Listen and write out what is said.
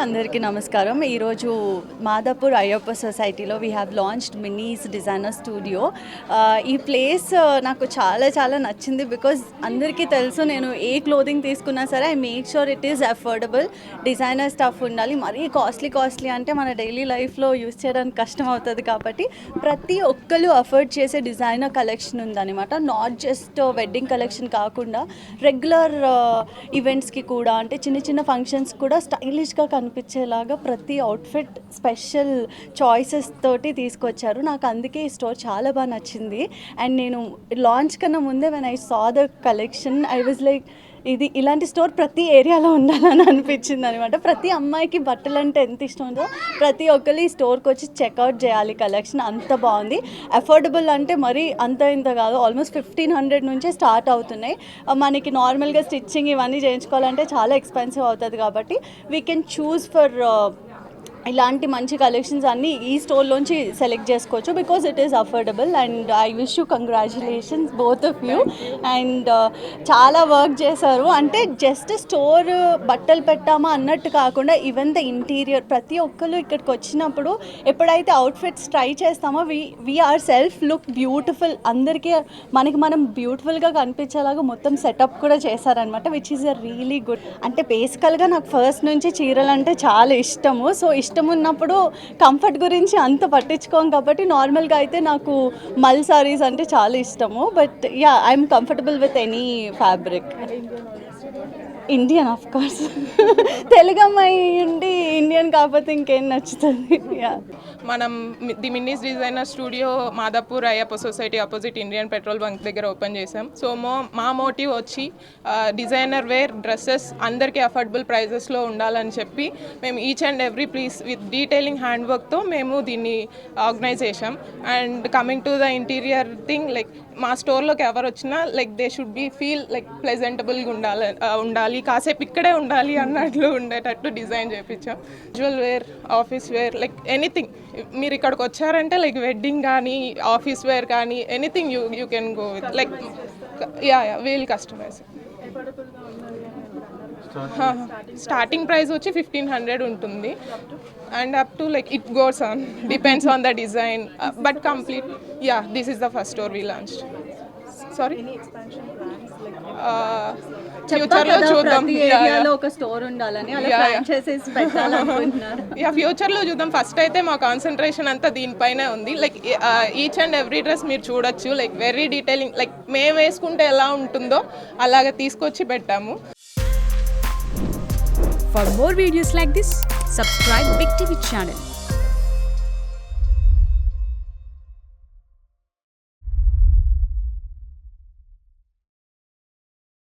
అందరికీ నమస్కారం. ఈరోజు మాదాపూర్ అయ్యప్ప సొసైటీలో we have launched Mini's designer studio. ఈ ప్లేస్ నాకు చాలా చాలా నచ్చింది బికాజ్ అందరికీ తెలుసు నేను ఏ క్లోదింగ్ తీసుకున్నా సరే I make sure it is affordable, designer stuff ఉండాలి. మరీ కాస్ట్లీ అంటే మన డైలీ లైఫ్లో యూస్ చేయడానికి కష్టం అవుతుంది కాబట్టి ప్రతి ఒక్కరు అఫోర్డ్ చేసే డిజైనర్ కలెక్షన్ ఉందన్నమాట. నాట్ జస్ట్ వెడ్డింగ్ కలెక్షన్ కాకుండా రెగ్యులర్ ఈవెంట్స్కి కూడా, అంటే చిన్న చిన్న ఫంక్షన్స్ కూడా స్టైలిష్గా కనిపించేలాగా ప్రతి అవుట్ఫిట్ స్పెషల్ చాయిసెస్ తోటి తీసుకొచ్చారు. నాకు అందుకే ఈ స్టోర్ చాలా బాగా నచ్చింది. అండ్ నేను లాంచ్ కన్నా ముందే when I saw the collection I was like ఇది ఇలాంటి స్టోర్ ప్రతి ఏరియాలో ఉండాలని అనిపించింది అనమాట. ప్రతి అమ్మాయికి బట్టలు అంటే ఎంత ఇష్టం ఉందో ప్రతి ఒక్కరు ఈ స్టోర్కి వచ్చి చెక్అవుట్ చేయాలి. కలెక్షన్ అంత బాగుంది. అఫోర్డబుల్ అంటే మరీ అంత ఇంత కాదు, ఆల్మోస్ట్ 1500 నుంచే స్టార్ట్ అవుతున్నాయి. మనకి నార్మల్గా స్టిచ్చింగ్ ఇవన్నీ చేయించుకోవాలంటే చాలా ఎక్స్పెన్సివ్ అవుతుంది కాబట్టి వీ కెన్ చూస్ ఫర్ ఇలాంటి మంచి కలెక్షన్స్ అన్నీ ఈ స్టోర్లోంచి సెలెక్ట్ చేసుకోవచ్చు because it is affordable. And I wish you congratulations both of you. And చాలా వర్క్ చేశారు. అంటే జస్ట్ స్టోర్ బట్టలు పెట్టామా అన్నట్టు కాకుండా ఈవెన్ ద ఇంటీరియర్ ప్రతి ఒక్కరు ఇక్కడికి వచ్చినప్పుడు ఎప్పుడైతే అవుట్ఫిట్స్ ట్రై చేస్తామో we are self look beautiful, అందరికీ మనకి మనం బ్యూటిఫుల్గా కనిపించేలాగా మొత్తం సెటప్ కూడా చేశారనమాట, which is a really good. అంటే బేసికల్గా నాకు ఫస్ట్ నుంచి చీరలు అంటే చాలా ఇష్టము. సో ఇష్టం ఉన్నప్పుడు కంఫర్ట్ గురించి అంత పట్టించుకోం కాబట్టి నార్మల్గా అయితే నాకు మల్ సారీస్ అంటే చాలా ఇష్టము. But ya I'm comfortable with any fabric. Indian of course. Telugu అమ్మాయి ఉండి ఇండియన్ కాకపోతే ఇంకేం నచ్చుతుంది. యా మనం the Minnie's designer studio Madhapur Ayyappa society opposite Indian petrol bunk దగ్గర ఓపెన్ చేసాం. సో మా మోటివ్ వచ్చి డిజైనర్ వేర్ డ్రెస్సెస్ అందరికీ అఫోర్డబుల్ ప్రైజెస్లో ఉండాలని చెప్పి మేము each and every piece with detailing hand వర్క్తో మేము దీన్ని ఆర్గనైజ్ చేసాం. And coming to the interior thing, like మా స్టోర్లోకి ఎవరు వచ్చినా like they should be feel like ప్లెజెంటబుల్గా ఉండాలి, కాసేపు ఇక్కడే ఉండాలి అన్నట్లు ఉండేటట్టు డిజైన్ చేయించాం. Casual wear, office wear, like anything మీరు ఇక్కడికి వచ్చారంటే లైక్ వెడ్డింగ్ కానీ ఆఫీస్ వేర్ కానీ anything you can go with like ya we'll customise. Starting price వచ్చి 1500 ఉంటుంది and up to like it goes on, depends on the design but complete. Ya this is the first store we launched. Sorry ఫ్యూచర్లో చూద్దాం. ఒక store ఉండాలని yeah ఫ్యూచర్లో చూద్దాం. First అయితే మా కాన్సన్ట్రేషన్ అంతా దీనిపైనే ఉంది. Like each and every dress మీరు చూడొచ్చు, లైక్ వెరీ డీటెయిలింగ్, లైక్ మేము వేసుకుంటే ఎలా ఉంటుందో అలాగే తీసుకొచ్చి పెట్టాము. For more videos like this, subscribe Big TV channel.